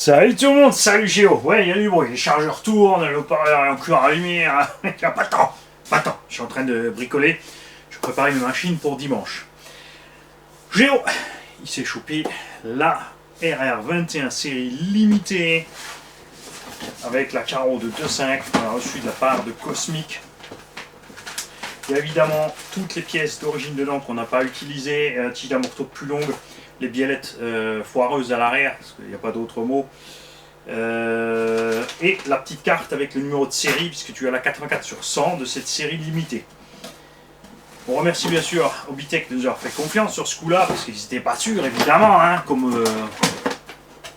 Salut tout le monde, salut Géo. Ouais, il y a du bruit, les chargeurs tournent, le haut-parleur est encore allumé. Il n'y a pas de temps, pas de temps. Je suis en train de bricoler. Je prépare une machine pour dimanche. Géo, il s'est chopé la RR21 série limitée avec la carreau de 2.5 qu'on a reçu de la part de Cosmic. Il y a évidemment toutes les pièces d'origine dedans qu'on n'a pas utilisées, tige d'amorto plus longue, les biellettes foireuses à l'arrière, parce qu'il n'y a pas d'autre mot, et la petite carte avec le numéro de série, puisque tu as la 84 sur 100 de cette série limitée. On remercie bien sûr Obitech de nous avoir fait confiance sur ce coup-là, parce qu'ils n'étaient pas sûrs, évidemment, hein, comme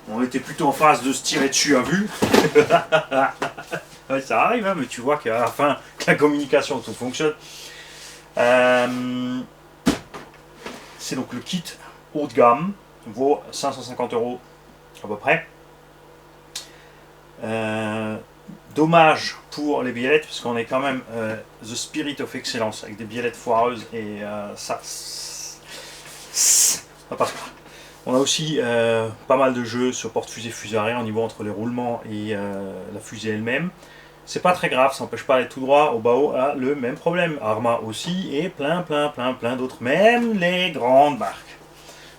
on était plutôt en phase de se tirer dessus à vue. Ouais, ça arrive, hein, mais tu vois qu'à la fin, que la communication, tout fonctionne. C'est donc le kit haut de gamme, vaut 550 € à peu près. Dommage pour les biellettes, parce qu'on est quand même the spirit of excellence, avec des biellettes foireuses, et ça passe pas. On a aussi pas mal de jeux sur porte-fusée fusée arrière au niveau entre les roulements et la fusée elle-même. C'est pas très grave, ça n'empêche pas d'aller tout droit. Obao a le même problème. Arma aussi, et plein d'autres. Même les grandes marques.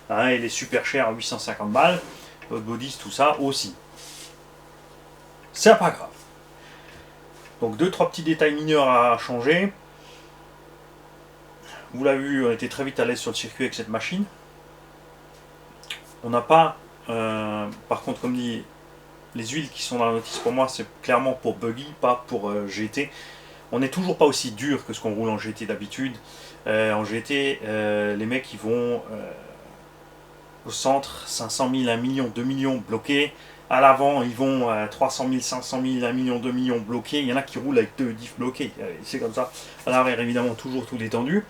Hein, et les super chers à 850 balles. Hot Bodies, tout ça aussi. C'est pas grave. Donc 2-3 petits détails mineurs à changer. Vous l'avez vu, on était très vite à l'aise sur le circuit avec cette machine. On n'a pas, par contre, comme dit, les huiles qui sont dans la notice pour moi, c'est clairement pour buggy, pas pour GT. On n'est toujours pas aussi dur que ce qu'on roule en GT d'habitude. En GT, les mecs ils vont au centre 500 000, 1 million, 2 millions bloqués. À l'avant, ils vont à 300 000, 500 000, 1 million, 2 millions bloqués. Il y en a qui roulent avec 2 diffs bloqués. C'est comme ça. À l'arrière, évidemment, toujours tout détendu.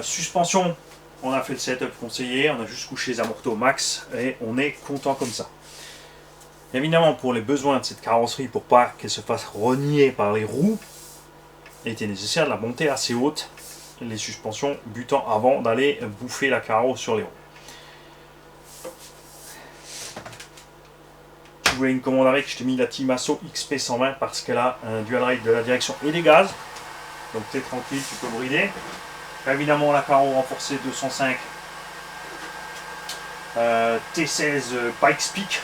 Suspension, on a fait le setup conseillé. On a juste couché les amortos au max et on est content comme ça. Évidemment, pour les besoins de cette carrosserie, pour pas qu'elle se fasse renier par les roues, il était nécessaire de la monter assez haute, les suspensions butant avant d'aller bouffer la carreau sur les roues. Je voulais une commande avec, je t'ai mis la Timasso XP120 parce qu'elle a un dual rate de la direction et des gaz. Donc tu es tranquille, tu peux brider. Évidemment, la carreau renforcée 205 T16 Pikes Peak.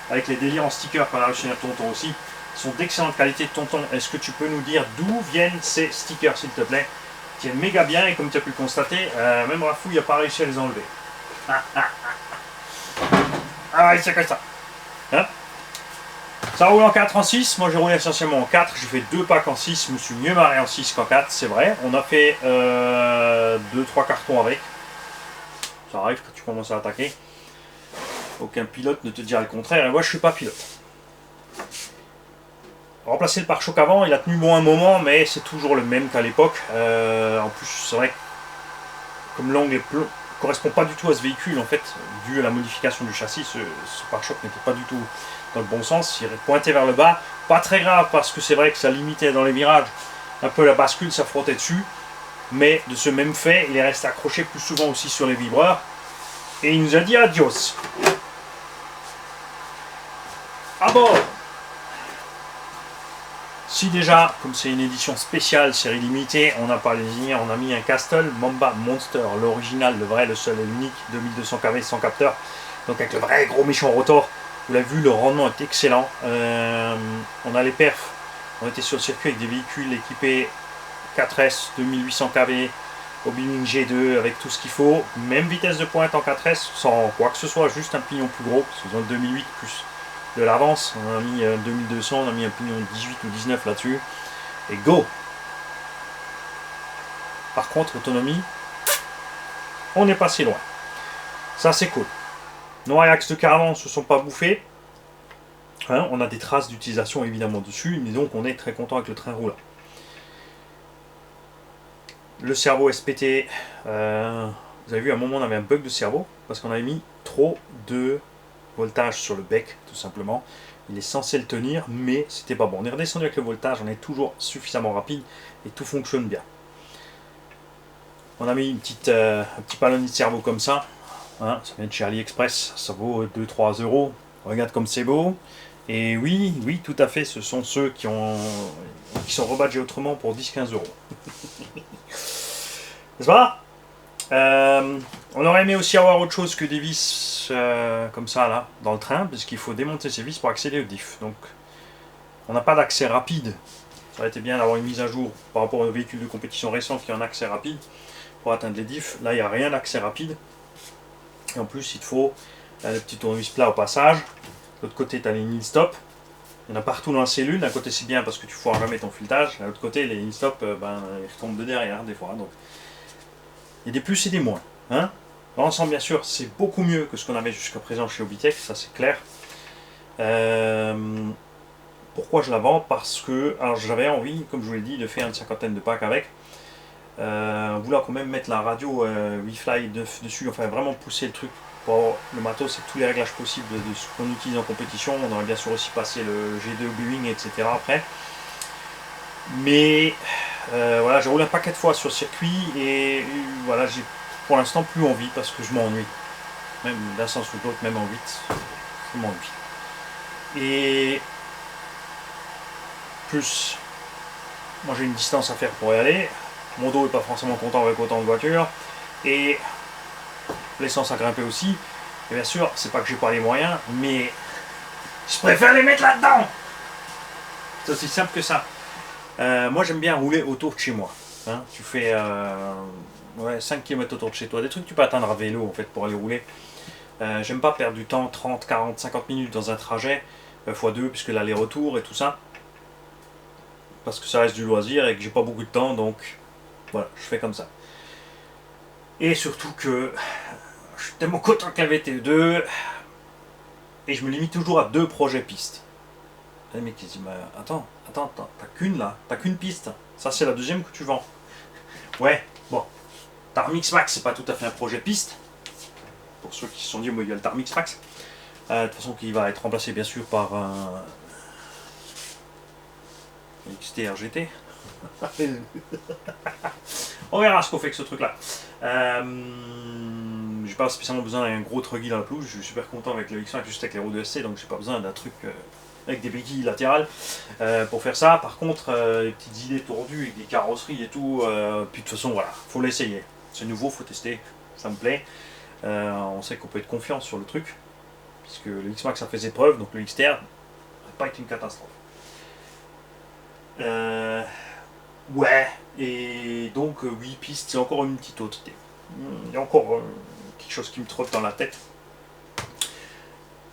Avec les délires en sticker qu'on a reçu à Tonton aussi, sont d'excellente qualité. Tonton, est-ce que tu peux nous dire d'où viennent ces stickers, s'il te plaît? Ils tiennent méga bien et comme tu as pu le constater, même Rafou n'a pas réussi à les enlever. Ah ouais, c'est comme ça. Hein, ça roule en 4, en 6. Moi j'ai roulé essentiellement en 4. J'ai fait 2 packs en 6. Je me suis mieux marré en 6 qu'en 4, c'est vrai. On a fait 2-3 cartons avec. Ça arrive quand tu commences à attaquer. Aucun pilote ne te dira le contraire, et moi je suis pas pilote. Remplacer le pare-choc avant, il a tenu bon un moment, mais c'est toujours le même qu'à l'époque. En plus, c'est vrai que comme l'angle ne correspond pas du tout à ce véhicule, en fait, dû à la modification du châssis, ce pare-choc n'était pas du tout dans le bon sens, il pointait vers le bas. Pas très grave, parce que c'est vrai que ça limitait dans les virages un peu la bascule, ça frottait dessus, mais de ce même fait, il est resté accroché plus souvent aussi sur les vibreurs, et il nous a dit adios. À bord. Si déjà, comme c'est une édition spéciale, série limitée, on n'a pas les on a mis un Castle Mamba Monster, l'original, le vrai, le seul et l'unique, 2200 kW sans capteur, donc avec le vrai gros méchant rotor. Vous l'avez vu, le rendement est excellent. On a les perfs, on était sur le circuit avec des véhicules équipés 4S, 2800 kW, Obining G2 avec tout ce qu'il faut, même vitesse de pointe en 4S, sans quoi que ce soit, juste un pignon plus gros, parce qu'ils ont le 2008 plus de l'avance, on a mis 2200, on a mis un pignon 18 ou 19 là-dessus, et go. Par contre, autonomie, on n'est pas si loin. Ça c'est cool. Nos axes de caravan ne se sont pas bouffés. Hein, on a des traces d'utilisation évidemment dessus, mais donc on est très content avec le train roulant. Le cerveau SPT, vous avez vu à un moment on avait un bug de cerveau, parce qu'on avait mis trop de voltage sur le bec, tout simplement. Il est censé le tenir, mais c'était pas bon. On est redescendu avec le voltage, on est toujours suffisamment rapide et tout fonctionne bien. On a mis un petit palonnier de cerveau comme ça. Hein, ça vient de chez AliExpress, ça vaut 2-3 euros. Regarde comme c'est beau. Et oui, oui, tout à fait, ce sont ceux qui sont rebadgés autrement pour 10-15 euros. N'est-ce pas? On aurait aimé aussi avoir autre chose que des vis comme ça là, dans le train, parce qu'il faut démonter ces vis pour accéder au diff. Donc, on n'a pas d'accès rapide. Ça aurait été bien d'avoir une mise à jour par rapport aux véhicules de compétition récents qui ont un accès rapide pour atteindre les diffs. Là, il n'y a rien d'accès rapide. Et en plus, il te faut le petit tournevis plat au passage. De l'autre côté, tu as les knee stop. Il y en a partout dans la cellule. D'un côté, c'est bien parce que tu ne foires jamais ton filetage. De l'autre côté, les knee stop, ils retombent de derrière des fois. Donc, il y a des plus et des moins. Hein, dans l'ensemble, bien sûr, c'est beaucoup mieux que ce qu'on avait jusqu'à présent chez Obitech. Ça, c'est clair. Pourquoi je la vends? Parce que alors j'avais envie, comme je vous l'ai dit, de faire une cinquantaine de packs avec. Vouloir quand même mettre la radio WeFly dessus, enfin vraiment pousser le truc pour le matos avec tous les réglages possibles de ce qu'on utilise en compétition. On aurait bien sûr aussi passé le G2 Boeing, etc. après. Mais voilà, j'ai roulé un paquet de fois sur circuit et voilà, j'ai pour l'instant plus envie parce que je m'ennuie. Même d'un sens ou de l'autre, même en 8, je m'ennuie. Et plus, moi j'ai une distance à faire pour y aller. Mon dos n'est pas forcément content avec autant de voitures. Et l'essence a grimpé aussi. Et bien sûr, c'est pas que j'ai pas les moyens, mais je préfère les mettre là-dedans. C'est aussi simple que ça. Moi j'aime bien rouler autour de chez moi. Hein, tu fais 5 km autour de chez toi. Des trucs que tu peux atteindre à vélo en fait pour aller rouler. J'aime pas perdre du temps, 30, 40, 50 minutes dans un trajet x2 puisque l'aller-retour et tout ça. Parce que ça reste du loisir et que j'ai pas beaucoup de temps, donc voilà, je fais comme ça. Et surtout que je suis tellement content qu'elle avait T2 et je me limite toujours à 2 projets pistes. Le mec il dit bah, attends, t'as qu'une là, t'as qu'une piste. Ça c'est la deuxième que tu vends. Ouais, bon. Tarmix Max c'est pas tout à fait un projet piste. Pour ceux qui se sont dit moi il y a le Tarmix Max. De toute façon qui va être remplacé bien sûr par un XT RGT. On verra ce qu'on fait avec ce truc là. J'ai pas spécialement besoin d'un gros truggy dans la pelouse. Je suis super content avec le X5 juste avec les roues de SC, donc j'ai pas besoin d'un truc avec des béquilles latérales pour faire ça. Par contre, les petites idées tordues avec des carrosseries et tout, puis de toute façon voilà, faut l'essayer. C'est nouveau, faut tester, ça me plaît. On sait qu'on peut être confiant sur le truc, puisque le X-Max a fait ses preuves, donc le XTR n'a pas été une catastrophe. Ouais, et donc 8 pistes, c'est encore une petite autre idée. Il y a encore quelque chose qui me trotte dans la tête.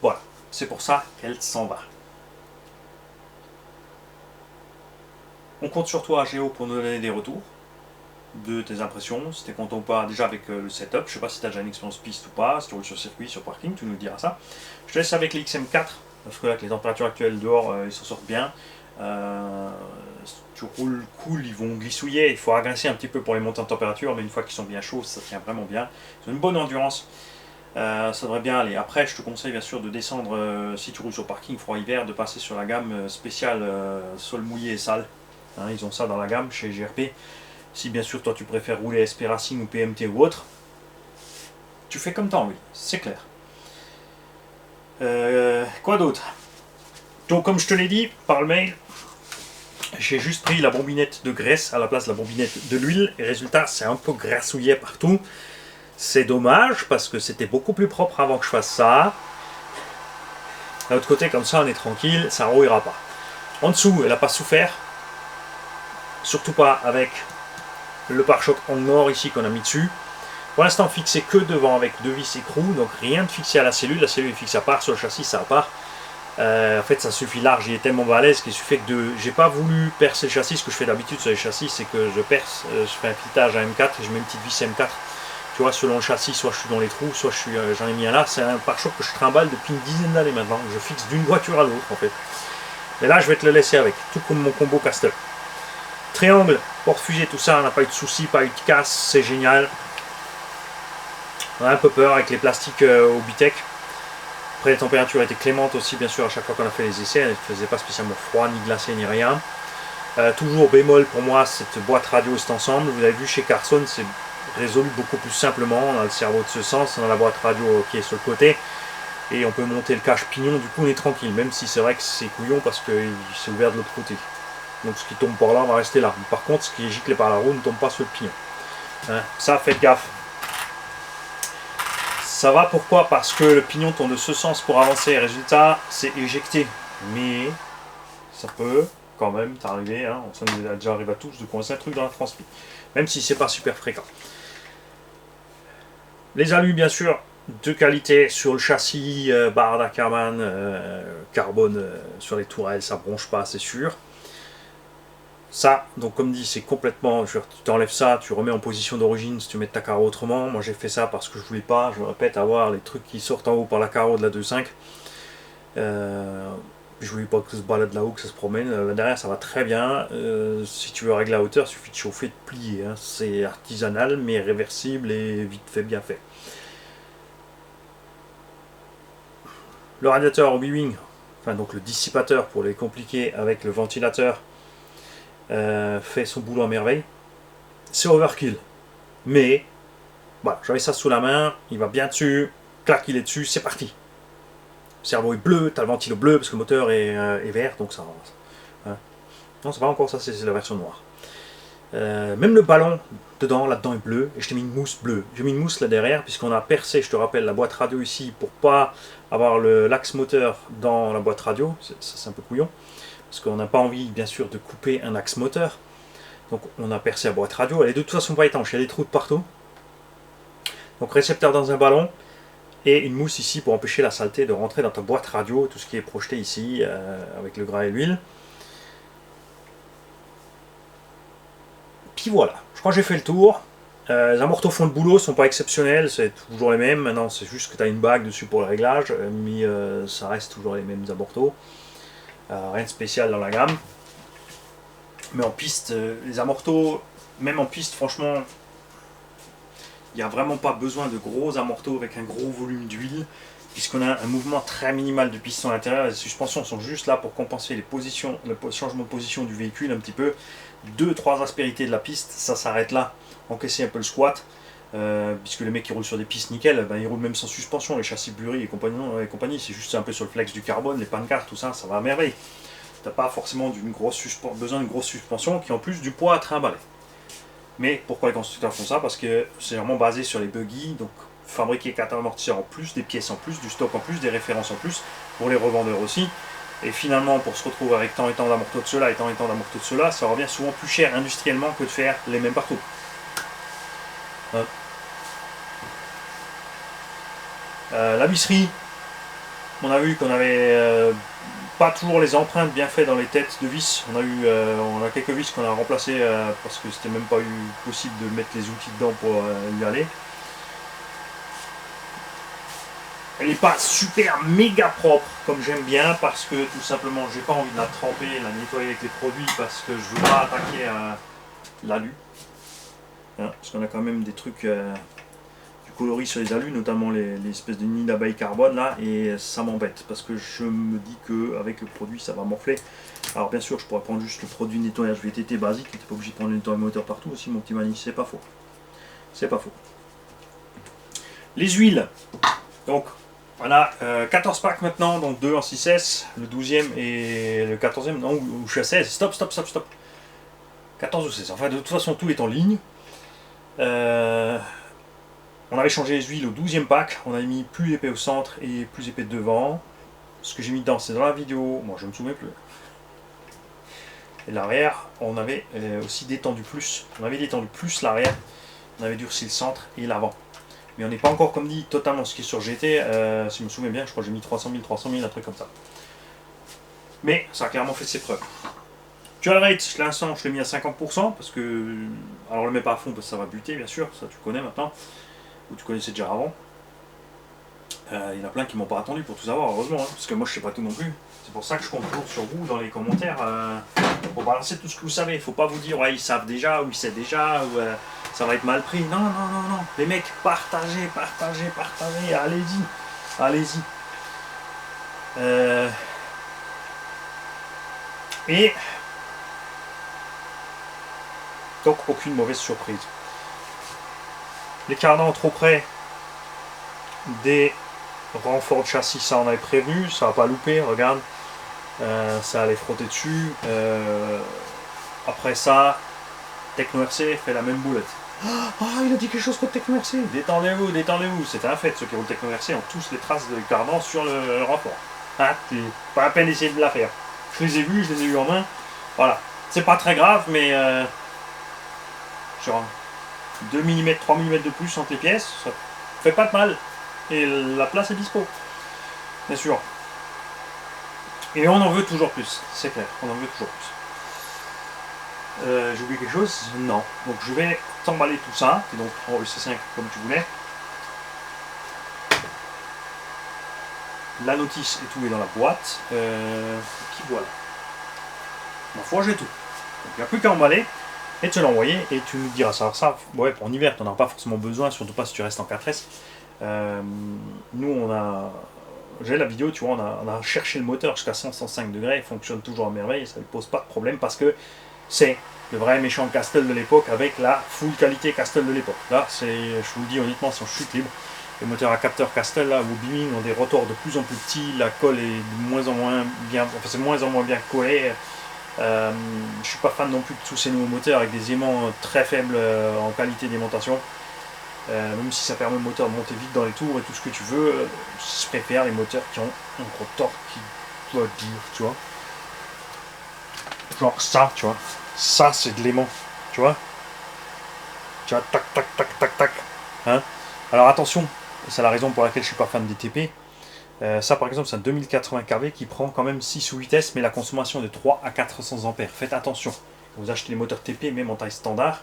Voilà, c'est pour ça qu'elle s'en va. On compte sur toi, Géo, pour nous donner des retours de tes impressions, si t'es content ou pas déjà avec le setup. Je sais pas si tu as déjà une expérience piste ou pas, si tu roules sur circuit, sur parking, tu nous diras ça. Je te laisse avec les XM4, parce que là, avec les températures actuelles dehors, ils s'en sortent bien. Si tu roules cool, ils vont glissouiller, il faut agresser un petit peu pour les monter en température, mais une fois qu'ils sont bien chauds, ça tient vraiment bien. Ils ont une bonne endurance, ça devrait bien aller. Après, je te conseille bien sûr de descendre, si tu roules sur parking froid-hiver, de passer sur la gamme spéciale sol mouillé et sale. Hein, ils ont ça dans la gamme chez GRP. Si bien sûr toi tu préfères rouler SP Racing ou PMT ou autre, tu fais comme t'as envie, c'est clair. Quoi d'autre? Donc comme je te l'ai dit par le mail, j'ai juste pris la bombinette de graisse à la place de la bombinette de l'huile et résultat c'est un peu grassouillet partout. C'est dommage parce que c'était beaucoup plus propre avant que je fasse ça. De l'autre côté comme ça on est tranquille, ça rouillera pas. En dessous elle n'a pas souffert, surtout pas avec le pare-choc en or ici qu'on a mis dessus. Pour l'instant fixé que devant avec 2 vis écrou, donc rien de fixé à la cellule est fixée à part, sur le châssis ça à part. En fait ça suffit large, il est tellement balèze qu'il suffit que j'ai pas voulu percer le châssis. Ce que je fais d'habitude sur les châssis c'est que je perce, je fais un filetage à M4 et je mets une petite vis M4. Tu vois, selon le châssis, soit je suis dans les trous, soit j'en ai mis un là. C'est un pare-choc que je trimballe depuis une dizaine d'années maintenant. Je fixe d'une voiture à l'autre en fait. Et là je vais te le laisser avec, tout comme mon combo Castle. Triangle, porte-fusée, tout ça, on n'a pas eu de soucis, pas eu de casse, c'est génial. On a un peu peur avec les plastiques Obitech. Après les températures étaient clémentes aussi bien sûr à chaque fois qu'on a fait les essais, elles ne faisaient pas spécialement froid, ni glacé, ni rien. Toujours bémol pour moi cette boîte radio cet ensemble, vous avez vu chez Carson c'est résolu beaucoup plus simplement. On a le cerveau de ce sens, on a la boîte radio qui est sur le côté, et on peut monter le cache-pignon, du coup on est tranquille, même si c'est vrai que c'est couillon parce qu'il s'est ouvert de l'autre côté. Donc ce qui tombe par là va rester là. Par contre, ce qui est giclé par la roue ne tombe pas sur le pignon. Hein, ça, faites gaffe. Ça va, pourquoi? Parce que le pignon tourne de ce sens pour avancer. Résultat, c'est éjecté. Mais ça peut quand même t'arriver, hein, ça nous est déjà arrivé à tous, de coincer un truc dans la transmission. Même si c'est pas super fréquent. Les alus, bien sûr, de qualité sur le châssis, barre d'Ackerman, carbone sur les tourelles, ça bronche pas, c'est sûr. Ça, donc comme dit, c'est complètement, tu t'enlèves ça, tu remets en position d'origine si tu mets ta carreau autrement. Moi j'ai fait ça parce que je voulais pas, je me répète, avoir les trucs qui sortent en haut par la carreau de la 2.5. Je voulais pas que ça se balade là-haut, que ça se promène. Là derrière ça va très bien. Si tu veux régler la hauteur, il suffit de chauffer, de plier. Hein. C'est artisanal mais réversible et vite fait, bien fait. Le radiateur Obi-Wing, enfin donc le dissipateur pour les compliquer avec le ventilateur, fait son boulot à merveille. C'est overkill. Mais, voilà, j'avais ça sous la main, il va bien dessus, clac, il est dessus, c'est parti. Le cerveau est bleu, t'as le ventilo bleu parce que le moteur est vert, donc ça. Hein. Non, c'est pas encore ça, c'est la version noire. Même le ballon dedans, là-dedans est bleu, et je t'ai mis une mousse bleue. J'ai mis une mousse là derrière, puisqu'on a percé, je te rappelle, la boîte radio ici pour pas avoir l'axe moteur dans la boîte radio. Ça, c'est un peu couillon, parce qu'on n'a pas envie, bien sûr, de couper un axe moteur. Donc on a percé la boîte radio, elle est de toute façon pas étanche, il y a des trous de partout. Donc récepteur dans un ballon, et une mousse ici pour empêcher la saleté de rentrer dans ta boîte radio, tout ce qui est projeté ici, avec le gras et l'huile. Puis voilà, je crois que j'ai fait le tour. Les amortos font le boulot, sont pas exceptionnels, c'est toujours les mêmes. Maintenant, c'est juste que tu as une bague dessus pour le réglage, mais ça reste toujours les mêmes amortos. Rien de spécial dans la gamme. Mais en piste, les amortos, même en piste, franchement, il n'y a vraiment pas besoin de gros amortos avec un gros volume d'huile, puisqu'on a un mouvement très minimal de piston à l'intérieur. Les suspensions sont juste là pour compenser les positions, le changement de position du véhicule un petit peu. 2-3 aspérités de la piste, ça s'arrête là. Encaisser un peu le squat, puisque les mecs qui roulent sur des pistes nickel, ben, ils roulent même sans suspension, les châssis Bury et compagnie, c'est juste un peu sur le flex du carbone, les pancartes, tout ça, ça va à merveille. T'as pas forcément besoin d'une grosse suspension qui en plus du poids à trimballer. Mais pourquoi les constructeurs font ça? Parce que c'est vraiment basé sur les buggy, donc fabriquer 4 amortisseurs en plus, des pièces en plus, du stock en plus, des références en plus, pour les revendeurs aussi. Et finalement, pour se retrouver avec tant et tant d'amortos de cela et tant d'amortos de cela, ça revient souvent plus cher industriellement que de faire les mêmes partout. La visserie, on a vu qu'on avait pas toujours les empreintes bien faites dans les têtes de vis. On a quelques vis qu'on a remplacées parce que c'était même pas eu possible de mettre les outils dedans pour y aller. Elle n'est pas super méga propre comme j'aime bien parce que tout simplement j'ai pas envie de la tremper, la nettoyer avec les produits parce que je veux pas attaquer l'alu. Hein, parce qu'on a quand même des trucs du coloris sur les alus, notamment les espèces de nids d'abeilles carbone là, et ça m'embête parce que je me dis qu'avec le produit ça va morfler. Alors bien sûr je pourrais prendre juste le produit nettoyage VTT basique, tu n'es pas obligé de prendre le nettoyage moteur partout aussi mon petit Mani, c'est pas faux. C'est pas faux. Les huiles, donc on a 14 packs maintenant, donc 2 en 6S, le 12e et le 14e, non, ou je suis à 16, stop. 14 ou 16, enfin de toute façon tout est en ligne. On avait changé les huiles au 12e pack, on a mis plus épais au centre et plus épais devant. Ce que j'ai mis dedans, c'est dans la vidéo, moi je me souviens plus. Et l'arrière, on avait aussi détendu plus. On avait détendu plus l'arrière, on avait durci le centre et l'avant. Mais on n'est pas encore, comme dit, totalement ce qui est sur GT. Si je me souviens bien, je crois que j'ai mis 300 000, un truc comme ça. Mais ça a clairement fait ses preuves. Dual rate, l'instant, je l'ai mis à 50%, parce que... Alors, on le met pas à fond, parce que ça va buter, bien sûr, ça tu connais maintenant. Ou tu connaissais déjà avant. Il y en a plein qui m'ont pas attendu pour tout savoir, heureusement, hein, parce que moi je sais pas tout non plus. C'est pour ça que je compte toujours sur vous dans les commentaires pour balancer tout ce que vous savez. Il faut pas vous dire, ouais, ils savent déjà, ou ils savent déjà, ou ça va être mal pris. Non. Les mecs, partagez, allez-y. Et donc, aucune mauvaise surprise. Les cardans trop près des renforts de châssis, ça on avait prévenu, ça va pas louper, regarde. Ça allait frotter dessus. Après ça, Techno RC fait la même boulette. Ah, il a dit quelque chose contre Techno RC. Détendez-vous, détendez-vous. C'était un fait, ceux qui roulent Techno RC ont tous les traces de cardan sur le renfort. Ah, c'est pas la peine d'essayer de la faire. Je les ai vus en main. Voilà. C'est pas très grave, mais genre 2 mm, 3 mm de plus entre les pièces, ça fait pas de mal. Et la place est dispo. Bien sûr. Et on en veut toujours plus, c'est clair, on en veut toujours plus. J'ai oublié quelque chose? Non. Donc je vais t'emballer tout ça, et donc en EC5 comme tu voulais. La notice et tout est dans la boîte. Qui voilà. Ma foi, j'ai tout. Donc il n'y a plus qu'à emballer et te l'envoyer et tu nous diras ça. Alors ça, ouais, pour en hiver, tu n'en as pas forcément besoin, surtout pas si tu restes en 4S. Nous, on a. J'ai la vidéo, tu vois, on a cherché le moteur jusqu'à 105 degrés, il fonctionne toujours à merveille et ça ne pose pas de problème parce que c'est le vrai méchant Castle de l'époque avec la full qualité Castle de l'époque. Là, je vous le dis honnêtement, c'est en chute libre. Les moteurs à capteur Castle là, ou Beaming ont des rotors de plus en plus petits, la colle est de moins en moins bien, enfin c'est moins en moins bien collé. Je suis pas fan non plus de tous ces nouveaux moteurs avec des aimants très faibles en qualité d'aimantation. Même si ça permet au moteur de monter vite dans les tours et tout ce que tu veux, je préfère les moteurs qui ont un rotor qui doit dire, tu vois. Genre ça, tu vois. Ça, c'est de l'aimant, tu vois. Tu vois, tac, tac, tac, tac, tac. Hein. Alors attention, c'est la raison pour laquelle je suis pas fan des TP. Ça, par exemple, c'est un 2080 kV qui prend quand même 6 ou 8 S, mais la consommation est de 3 à 400 ampères. Faites attention. Vous achetez les moteurs TP, même en taille standard,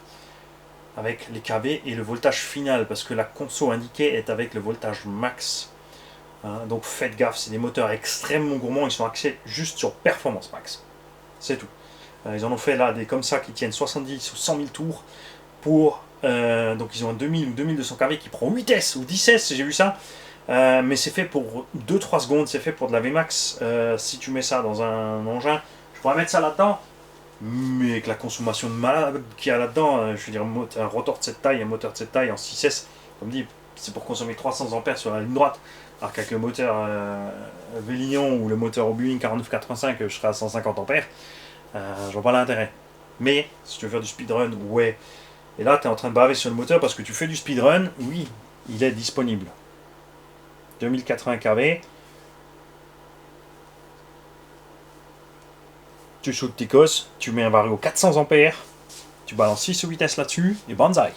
avec les kV et le voltage final, parce que la conso indiquée est avec le voltage max. Hein, donc faites gaffe, c'est des moteurs extrêmement gourmands, ils sont axés juste sur performance max. C'est tout. Ils en ont fait là des comme ça qui tiennent 70 ou 100 000 tours pour. Donc ils ont un 2000 ou 2200 kV qui prend 8 S ou 10 S, j'ai vu ça. Mais c'est fait pour 2-3 secondes, c'est fait pour de la Vmax. Si tu mets ça dans un engin, je pourrais mettre ça là-dedans. Mais avec la consommation de malade qu'il y a là-dedans, je veux dire, un rotor de cette taille, un moteur de cette taille en 6S, comme dit, c'est pour consommer 300 ampères sur la ligne droite. Alors qu'avec le moteur Vélignon ou le moteur Obuing 4985, je serai à 150 ampères. Je vois pas l'intérêt. Mais si tu veux faire du speedrun, ouais. Et là, tu es en train de baver sur le moteur parce que tu fais du speedrun, oui, il est disponible. 2080 kV. Tu shoots Ticos, tu mets un vario 400 ampères, tu balances 6 ou 8 S là-dessus, et banzai.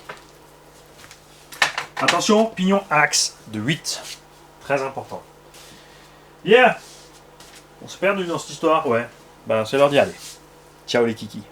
Attention, pignon axe de 8. Très important. Yeah! On s'est perdu dans cette histoire, ouais. Ben, c'est l'heure d'y aller. Ciao les kikis.